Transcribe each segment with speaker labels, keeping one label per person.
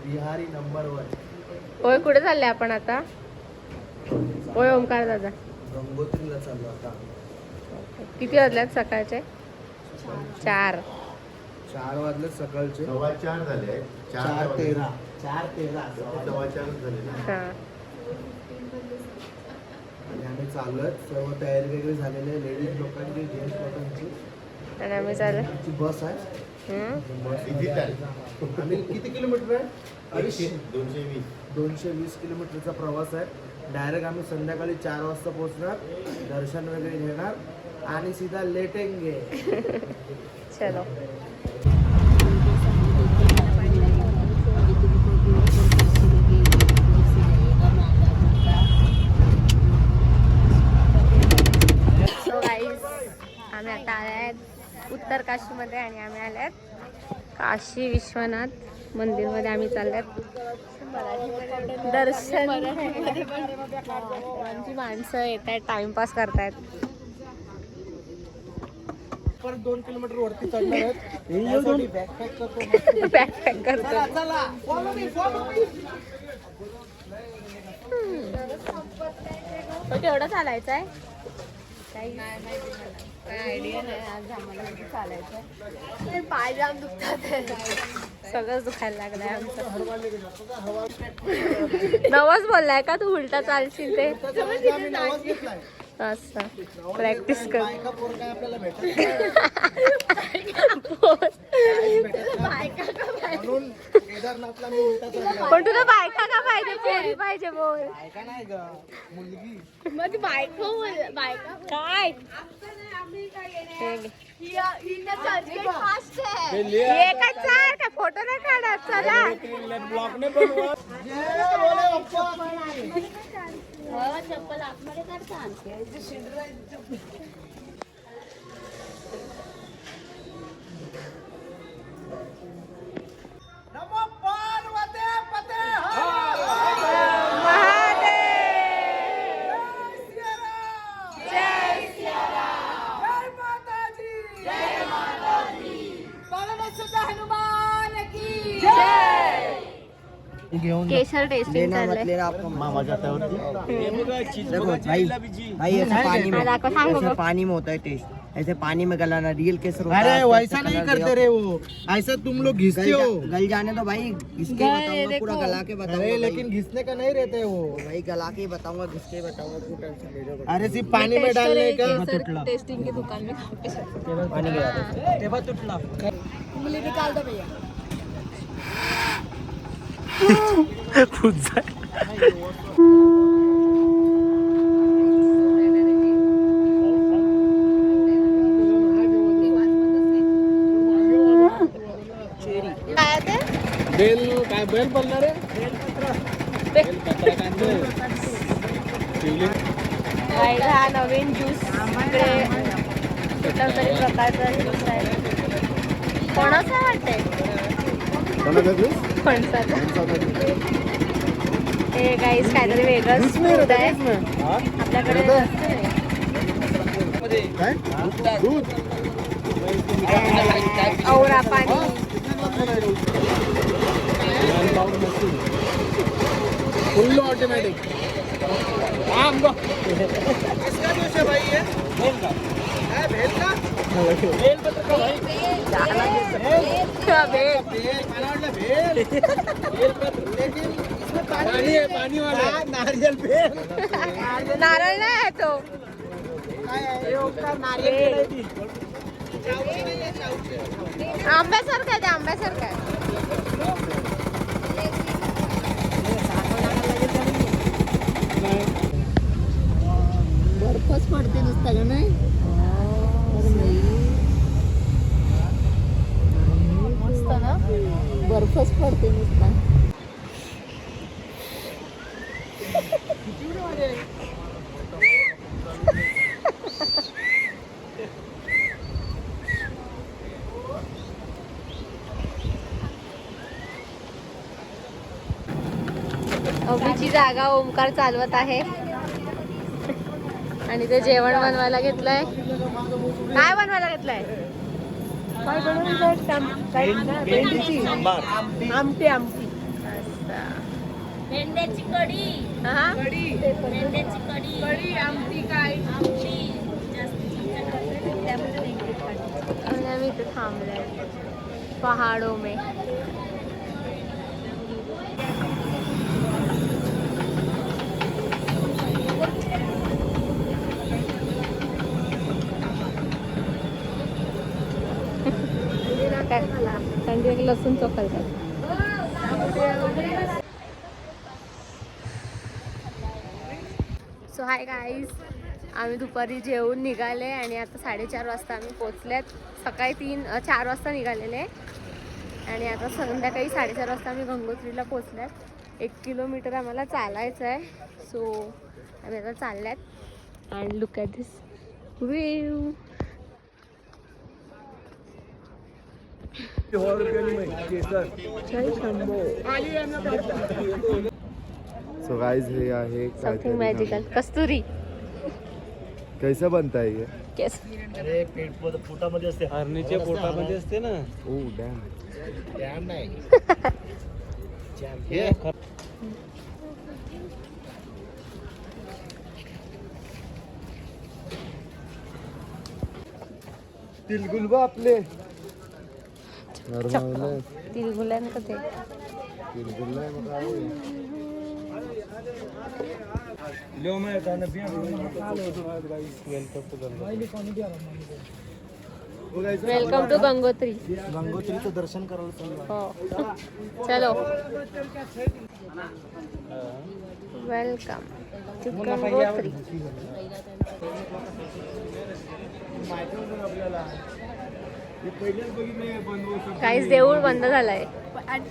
Speaker 1: Bihari number 1.
Speaker 2: होय, कुठे चालले आपण आता? होय ओमकार दादा,
Speaker 1: गंगोत्रीला चाललो आता.
Speaker 2: किती वाजल्यात सकाळचे? 4.
Speaker 1: 4 वाजले सकाळचे.
Speaker 3: 4:15 झाले.
Speaker 1: 4:13. 4:13
Speaker 3: 4:15 झाले ना.
Speaker 2: हा.
Speaker 1: आणि आम्ही चाललोय. सर्व तयारी वगैरे झालेली आहे. लेडीज लोकांची, जेंट्स लोकांची.
Speaker 2: आणि आम्ही चालू.
Speaker 1: आमची बस आहे.
Speaker 3: किती तारीख?
Speaker 1: आम्ही किती किलोमीटर आहे?
Speaker 3: 220.
Speaker 1: 220 किलोमीटरचा प्रवास आहे. डायरेक्ट आम्ही संध्याकाळी 4 वाजता पोहोचणार, दर्शन वगैरे घेणार आणि सीधा लेटेंगे.
Speaker 2: चलो. सो गाईज, आम्ही आता आले आहेत उत्तर काशीमध्ये आणि आम्ही आले आहेत काशी विश्वनाथ मंदिरमध्ये. आम्ही चालल्यात दर्शन. आमची माणसं येत आहेत, टाइमपास करतायत.
Speaker 1: परत 2 किलोमीटर वरती चढणार आहेत. बॅकपॅक करतो.
Speaker 2: बॅकपॅक करतो.
Speaker 1: चला follow me.
Speaker 2: केवढं चालायचं आहे? काही आयडिया नाही आज आम्हाला किती चालायचं आहे. पाय जाम दुखतात, सगळंच दुखायला लागलंय आमचं. नवस बोललाय का तू? उलटा चालशील ते असं प्रॅक्टिस कर.
Speaker 1: आपल्याला भेटत म्हणून केदारनाथला मी उलटा चढलो.
Speaker 2: पण तुला बायका का पाहिजे? पोरी पाहिजे. बोल.
Speaker 1: बायका नाही ग, मुलगी.
Speaker 2: मग बायको बायका काय? का फोटो नाही काढत? चला. चप्पल आतमध्ये काढता.
Speaker 1: नमो पार्वती पते.
Speaker 2: केशर टेस्टिंग चाललंय.
Speaker 3: मामाच्या हातावरती
Speaker 4: देखो भाई, भाई ऐसे पानी में, ऐसे पानी में होता है टेस्ट. ऐसे पानी में गलाना रियल केसर होता है.
Speaker 1: अरे वैसा नहीं करते रे वो, ऐसा तुम लोग घिसते हो.
Speaker 4: गल जाने दो भाई, घिसके बताऊंगा, पूरा गला के बताऊंगा.
Speaker 1: अरे लेकिन घिसने का नहीं रहता है वो.
Speaker 4: भाई गला के बताऊंगा, घिसके बताऊंगा. तू टेंशन ले लो.
Speaker 1: अरे सिर्फ पानी में डालने का.
Speaker 2: टेस्टिंग की दुकान में
Speaker 4: पानी गिरा दो.
Speaker 2: उंगली निकाल दो भैया.
Speaker 1: काय बेल बोलणार आहे?
Speaker 2: हा नवीन ज्यूस कुठला तरी प्रकारचा ज्यूस आहे. कोणाचा वाटतंय? फणसाचा. हे गाईस काहीतरी वेगळंच फूड आहे आपल्याकडे. औरा पाणी.
Speaker 1: फुल ऑटोमेटिक. किसका जूस है भाई ये? भेल का. है भेल का? भेल पत्र का भाई. भेल मला वाटलं भेल. भेल पत्र लेकिन इसमें पानी है, पानी वाला नारियल भेल.
Speaker 2: नारळ नाही आहे तो.
Speaker 1: काय आहे? नारियल आहे ती.
Speaker 2: आंब्यासारखं आहे ते, आंब्यासारखं आहे. बर्फच पडते नुसतं का नाही? मस्त ना, बर्फच पडते नुसता. अभीची जागा ओमकार चालवत आहे आणि ते जेवण बनवायला घेतलंय. काय बनवायला घेतलंय? काय बनवलं? आमटी. आमटी. अच्छा
Speaker 5: भेंड्याची कढी
Speaker 2: हा
Speaker 5: भेंड्याची कढी आमटी काय आमटी
Speaker 2: आणि आम्ही इथे थांबलोय पहाडो में. थंडी लसूण चोखलतात. सो हाय गाईज, आम्ही दुपारी जेवून निघाले आणि आता 4:30 वाजता आम्ही पोचल्यात. सकाळी 4 वाजता निघालेले आणि आता संध्याकाळी 4:30 वाजता आम्ही गंगोत्रीला पोचल्यात. 1 किलोमीटर आम्हाला चालायचं आहे. सो आम्ही आता चालल्यात and look at this view.
Speaker 1: So guys हे आहे
Speaker 2: समथिंग मॅजिकल. कस्तुरी
Speaker 1: कैसा बनता है ये?
Speaker 2: केस
Speaker 3: अरे पोटामध्ये असते, हरणीच्या पोटामध्ये असते ना.
Speaker 1: ओ डॅम.
Speaker 3: डॅम नाही.
Speaker 1: तिलगुलबा आपले
Speaker 2: तिलगुल्यान का ते
Speaker 1: तिलगुल्ला मग आहे.
Speaker 2: Welcome to Gangotri.
Speaker 1: गंगोत्रीचं दर्शन करायला
Speaker 2: हो चलो वेलकम टू गंगोत्री. काहीच देऊळ बंद झालंय.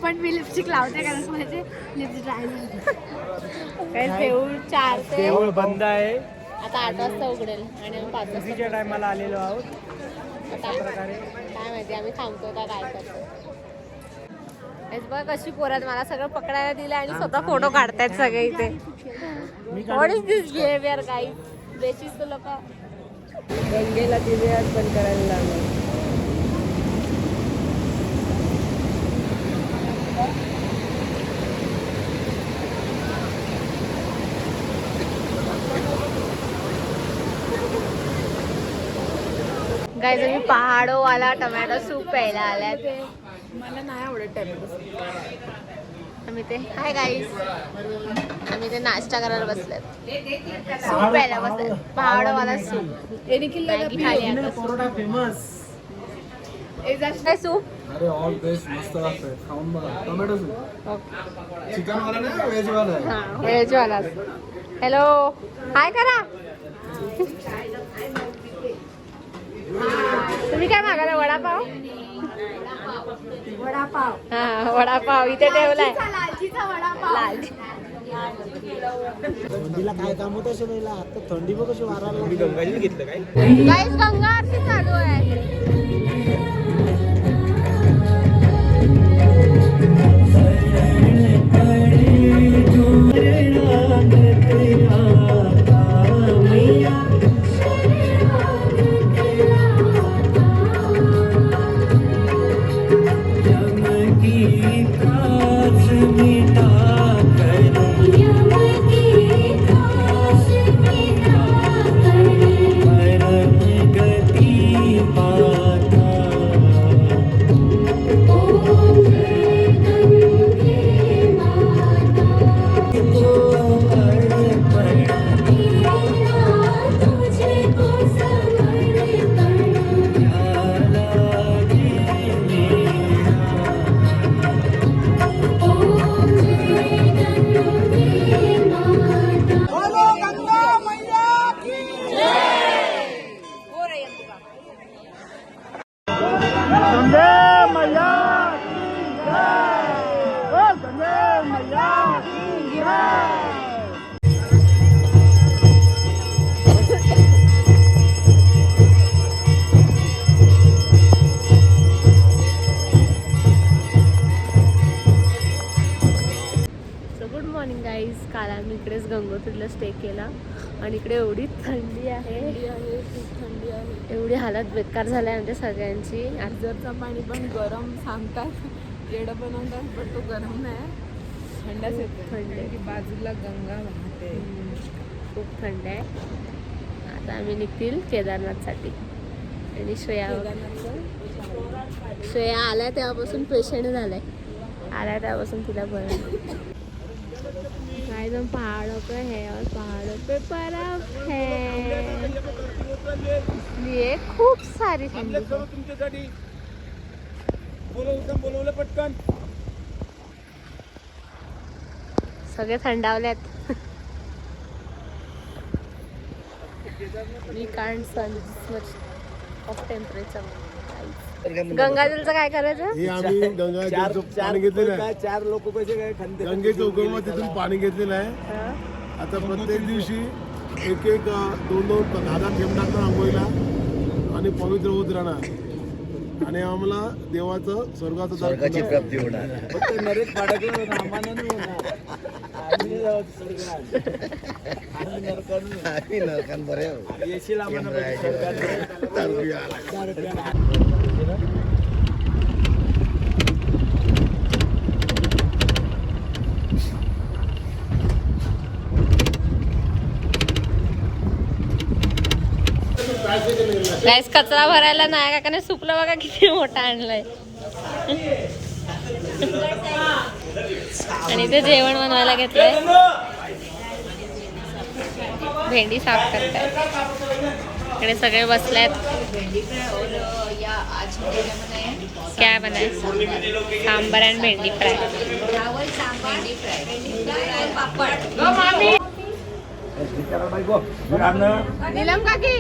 Speaker 5: पण मी लिपस्टिक लावते कारण माझे लिप्स ड्राय झाले.
Speaker 2: काहीच देऊळ 4 ते
Speaker 6: देऊळ बंद आहे.
Speaker 2: आता 8 वाजता उघडेल आणि आम्ही 5 वाजता
Speaker 6: नदीच्या टायमाला आलेलो आहोत.
Speaker 2: आता काय माहिती आम्ही थांबतो का काय करतो. हेच बघ कशी पोरात मला सगळं पकडायला दिलं आणि स्वतः फोटो काढतायत सगळे इथे. What is this behaviour guys? Basis लोक गंगेला तिथे बंद करायला लागले. गाईज मी पहाडो वाला टोमॅटो सूप प्यायला आल्यात.
Speaker 5: मला नाही आवडत टॅमॅटो.
Speaker 2: आम्ही ते हाय गाईज आम्ही ते नाश्ता करायला बसलेत. सूप प्यायला बसलेत. पहाडो वाला सूप. मॅगी खाली आता सूप.
Speaker 1: फेमस.
Speaker 2: काय सूप?
Speaker 1: अरे ऑल बेस्ट मस्त लागतंय. खाऊन बघा. Tomato soup. चिकन वाला नाही व्हेज वाला आहे.
Speaker 2: हां व्हेज वाला. हॅलो हाय करा. तुम्ही काय मागायला? वडापाव.
Speaker 5: वडापाव.
Speaker 2: हा वडापाव इथे ठेवलाय.
Speaker 5: लालचीचा वडापाव.
Speaker 2: लालची.
Speaker 6: थंडीला काय काम होत असेल याला? आता थंडी बघ कशी वारायला लागली. गंगाजी घेतलं काय?
Speaker 2: गाईस गंगा आरती चालू आहे. काल आम्ही इकडेच गंगोत्रीला स्टे केला आणि इकडे एवढी थंडी आहे. एवढी हालत बेकार झाली आमच्या सगळ्यांची.
Speaker 5: जरचं पाणी पण गरम सांगतात, येडं बनवतात पण तो गरम नाही.
Speaker 2: थंड आहे.
Speaker 7: बाजूला गंगा वाहते.
Speaker 2: खूप थंड आहे. आता आम्ही निघतील केदारनाथसाठी. आणि श्रेया आल्या तेव्हापासून पेशंट झालाय. आल्या तेव्हापासून तिला बरं. एकदम पहाड़ों पे है और पहाड़ों पे बर्फ है, इसलिए खूप सारी थंडी है. सगळे थंडावल्यात. We can't sense this much of temperature. गंगाजलचं काय करायचं?
Speaker 8: हे आम्ही गंगाजलचं पाणी घेतलेलं आहे.
Speaker 1: 4 लोक कसे काय थंडी
Speaker 8: गंगेचं उगम तिथून पाणी घेतलेलं आहे. आता प्रत्येक दिवशी एक 2-2 10 थेंब टाकणार आंघोळीला आणि पवित्र होत राहणार आणि आम्हाला देवाचं स्वर्गाची प्राप्ती होणार.
Speaker 1: फक्त नरेश पाडकला आम्हाला नाही होणार.
Speaker 8: आम्ही नरकान बरे
Speaker 1: येशील आम्हाला
Speaker 2: गाइस कचरा भरायला नाही काकाने सुपलं बघा किती मोठा आणलाय. आणि ते जेवण बनवायला घेतलंय. भेंडी साफ करतायत. इकडे सगळे बसल्यात. क्या बनाय? सांबर आणि भेंडी फ्राय. नीलम काकी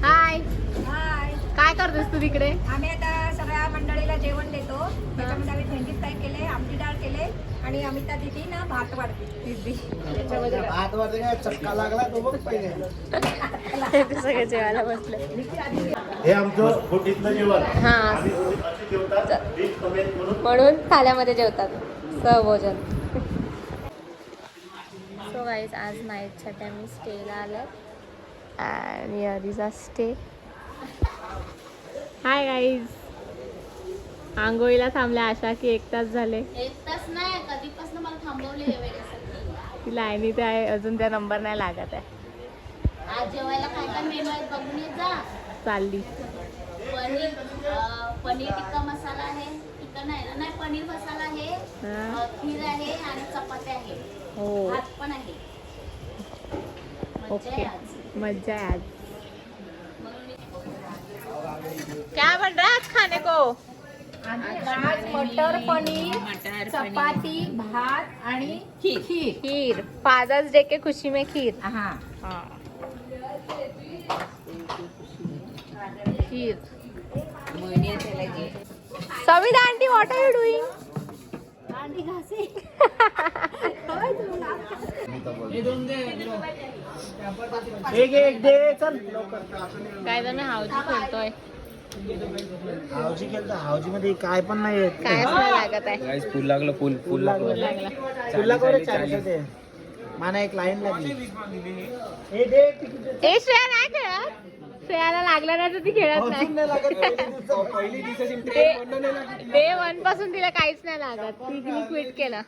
Speaker 2: हाय. काय करतेस तू तिकडे?
Speaker 5: आम्ही आता सगळ्या मंडळीला जेवण देतो. त्याच्यामध्ये आम्ही भेंडी फ्राय केले, आमटी डाळ केले आणि अमिता दिदी ना भात वाढते.
Speaker 1: भात वाढते काय चक्का लागला तो बघ पहिले.
Speaker 2: ते सगळे जेवायला बसले.
Speaker 3: हे आमचं खोटीतलं जेवण.
Speaker 2: हा म्हणून थाल्यामध्ये जेवतात सहभोजन. सो गाईज आज नाईटसाठी आम्ही स्टेला आलो आणि अरिजा स्टे. Hi guys. आंघोळीला थांबल्या आशा की 1 तास झाले.
Speaker 5: 1 तास नाही, कधीपासून मला थांबवली आहे वेळेसाठी.
Speaker 2: ती लाईनी ते आहे अजून त्या नंबर नाही लागत आहे.
Speaker 5: आज जेवायला काय काय मेनू आहेत बघून येत जा.
Speaker 2: चालली
Speaker 5: पनीर टिक्का मसाला आहे. टिक्का नाही पनीर मसाला आहे, खीर आहे आणि चपाती आहे.
Speaker 2: हो
Speaker 5: भात पण आहे.
Speaker 2: ओके मजा है आज. क्या बन रहा है आज खाने को?
Speaker 5: आज मटर पनीर, चपाती, भात आणि
Speaker 2: खीर. फादर्स डे के खुशी में खीर.
Speaker 5: हाँ
Speaker 2: खीर. Savita aunty what are you doing?
Speaker 5: Aunty घासे.
Speaker 1: एक दे चल.
Speaker 2: काय तर मी हावजी खेळतोय.
Speaker 1: हावजी केलं हावजी मध्ये काय पण नाही येत.
Speaker 2: कायच नाही लागत आहे.
Speaker 6: फुल लागलं फुल
Speaker 2: लागला.
Speaker 1: तुला कोण 40 दे. मला एक लाईन लागली. हे दे तिकीट.
Speaker 2: ए श्रेया नाही खेळत. श्रेयाला लागला नाही तर ती खेळत नाही. डे 1 पासून तिला काहीच नाही लागत. ती क्विट केलं.